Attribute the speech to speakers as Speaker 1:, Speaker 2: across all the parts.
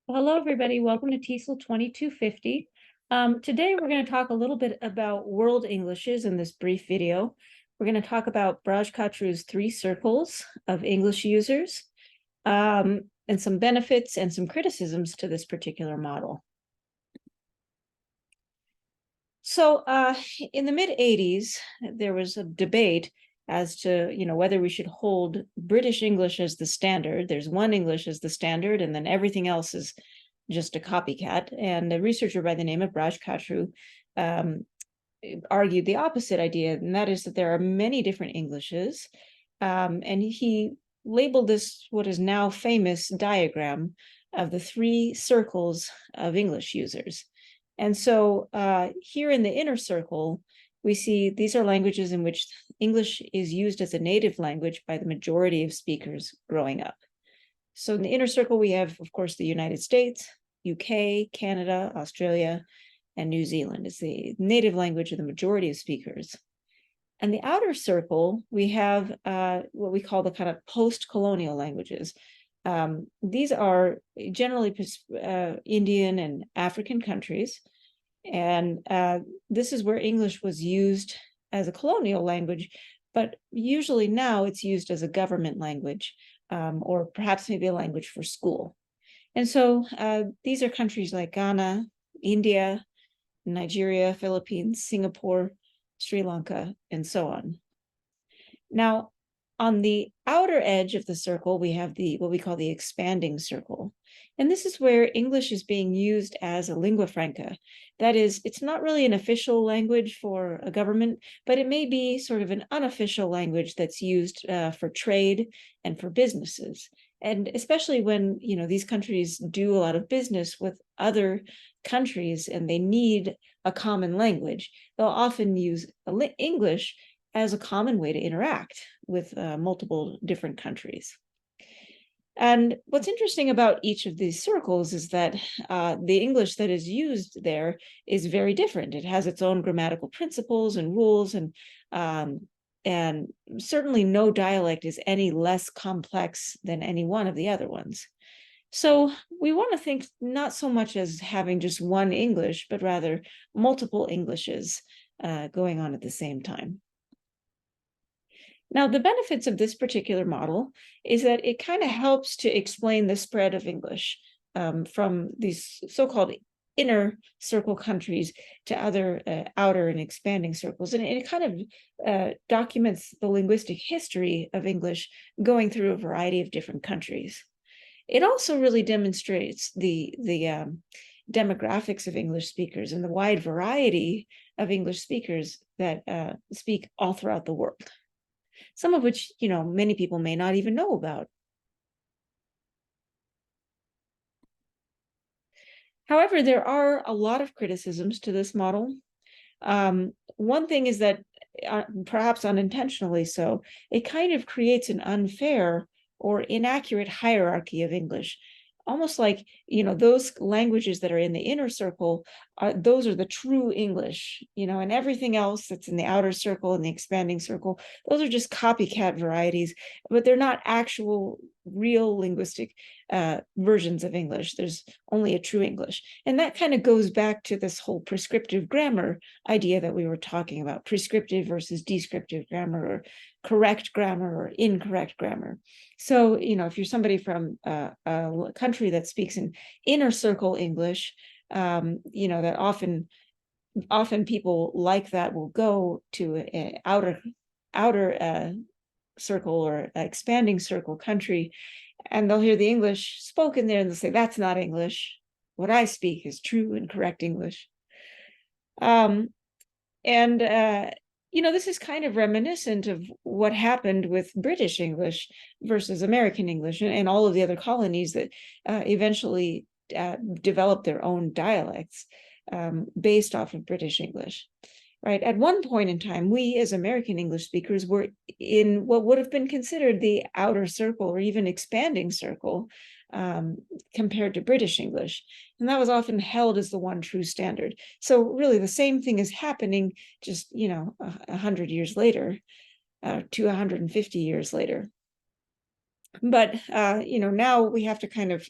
Speaker 1: Hello, everybody. Welcome to TESOL 2250. Today, we're going to talk a little bit about world Englishes in this brief video. We're going to talk about Kachru's three circles of English users, and some benefits and some criticisms to this particular model. So in the mid-'80s, there was a debate as to, whether we should hold British English as the standard. There's one English as the standard, and then everything else is just a copycat. And a researcher by the name of Kachru argued the opposite idea, and that is that there are many different Englishes. And he labeled this what is now famous diagram of the three circles of English users. And so here in the inner circle, we see these are languages in which English is used as a native language by the majority of speakers growing up. So in the inner circle, we have, of course, the United States, UK, Canada, Australia, and New Zealand is the native language of the majority of speakers. And the outer circle, we have what we call the kind of post-colonial languages. These are generally Indian and African countries. And this is where English was used as a colonial language, but usually now it's used as a government language, or perhaps maybe a language for school. And so these are countries like Ghana, India, Nigeria, Philippines, Singapore, Sri Lanka, and so on. Now, on the outer edge of the circle, we have what we call the expanding circle. And this is where English is being used as a lingua franca. That is, it's not really an official language for a government, but it may be sort of an unofficial language that's used for trade and for businesses. And especially when, these countries do a lot of business with other countries and they need a common language, they'll often use English as a common way to interact with multiple different countries. And what's interesting about each of these circles is that the English that is used there is very different. It has its own grammatical principles and rules, and certainly no dialect is any less complex than any one of the other ones. So we want to think not so much as having just one English, but rather multiple Englishes going on at the same time. Now, the benefits of this particular model is that it kind of helps to explain the spread of English from these so-called inner circle countries to other outer and expanding circles. And it kind of documents the linguistic history of English going through a variety of different countries. It also really demonstrates the demographics of English speakers and the wide variety of English speakers that speak all throughout the world, some of which, many people may not even know about. However, there are a lot of criticisms to this model. One thing is that, perhaps unintentionally so, it kind of creates an unfair or inaccurate hierarchy of English. Almost like, those languages that are in the inner circle, those are the true English, and everything else that's in the outer circle and the expanding circle, those are just copycat varieties, but they're not actual real linguistic versions of English. There's only a true English. And that kind of goes back to this whole prescriptive grammar idea that we were talking about, prescriptive versus descriptive grammar, or correct grammar or incorrect grammar. So, if you're somebody from a country that speaks in inner circle English, that often people like that will go to an outer circle or expanding circle country, and they'll hear the English spoken there and they'll say, that's not English. What I speak is true and correct English. This is kind of reminiscent of what happened with British English versus American English and all of the other colonies that eventually developed their own dialects based off of British English. Right. At one point in time, we as American English speakers were in what would have been considered the outer circle or even expanding circle compared to British English. And that was often held as the one true standard. So really the same thing is happening just, 100 years later, to 150 years later. But, now we have to kind of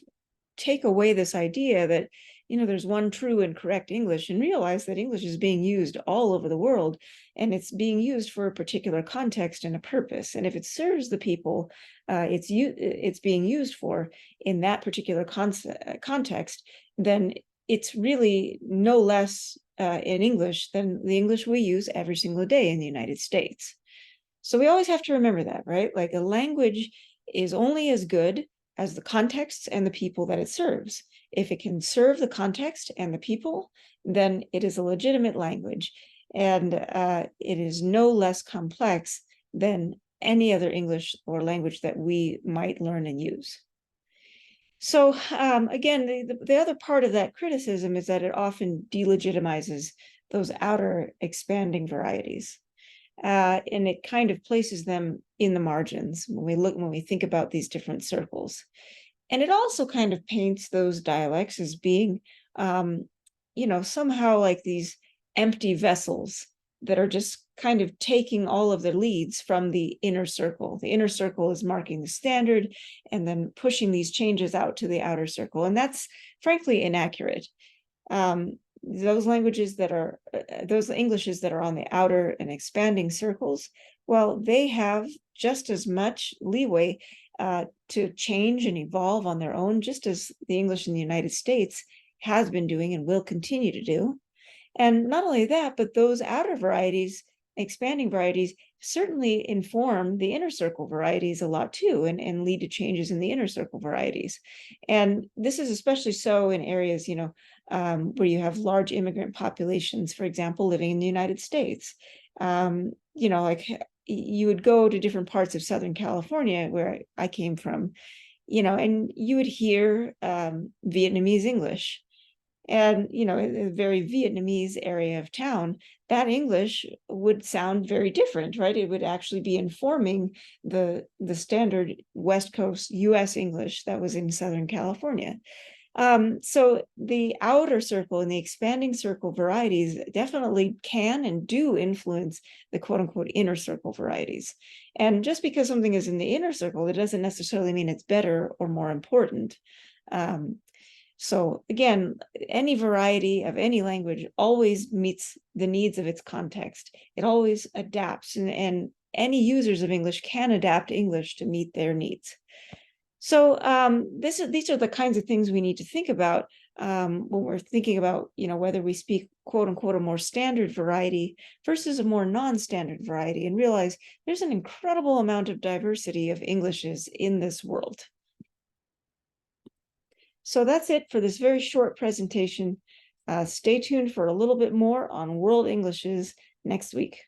Speaker 1: take away this idea that, there's one true and correct English, and realize that English is being used all over the world, and it's being used for a particular context and a purpose. And if it serves the people it's being used for in that particular context, then it's really no less in English than the English we use every single day in the United States. So we always have to remember that, right? Like, a language is only as good as the context and the people that it serves. If it can serve the context and the people, then it is a legitimate language, and it is no less complex than any other English or language that we might learn and use. So again, the other part of that criticism is that it often delegitimizes those outer expanding varieties. And it kind of places them in the margins when we think about these different circles. And it also kind of paints those dialects as being, somehow like these empty vessels that are just kind of taking all of the leads from the inner circle. The inner circle is marking the standard and then pushing these changes out to the outer circle. And that's frankly inaccurate. Those Englishes that are on the outer and expanding circles, well, they have just as much leeway to change and evolve on their own, just as the English in the United States has been doing and will continue to do. And not only that, but those outer varieties, expanding varieties, certainly inform the inner circle varieties a lot too, and lead to changes in the inner circle varieties. And this is especially so in areas, where you have large immigrant populations, for example, living in the United States. Like, you would go to different parts of Southern California, where I came from, and you would hear Vietnamese English. And, in a very Vietnamese area of town, that English would sound very different, right? It would actually be informing the standard West Coast US English that was in Southern California. So the outer circle and the expanding circle varieties definitely can and do influence the quote unquote inner circle varieties. And just because something is in the inner circle, it doesn't necessarily mean it's better or more important. So again, any variety of any language always meets the needs of its context. It always adapts, and any users of English can adapt English to meet their needs. So these are the kinds of things we need to think about when we're thinking about, whether we speak quote unquote a more standard variety versus a more non-standard variety, and realize there's an incredible amount of diversity of Englishes in this world. So that's it for this very short presentation. Stay tuned for a little bit more on World Englishes next week.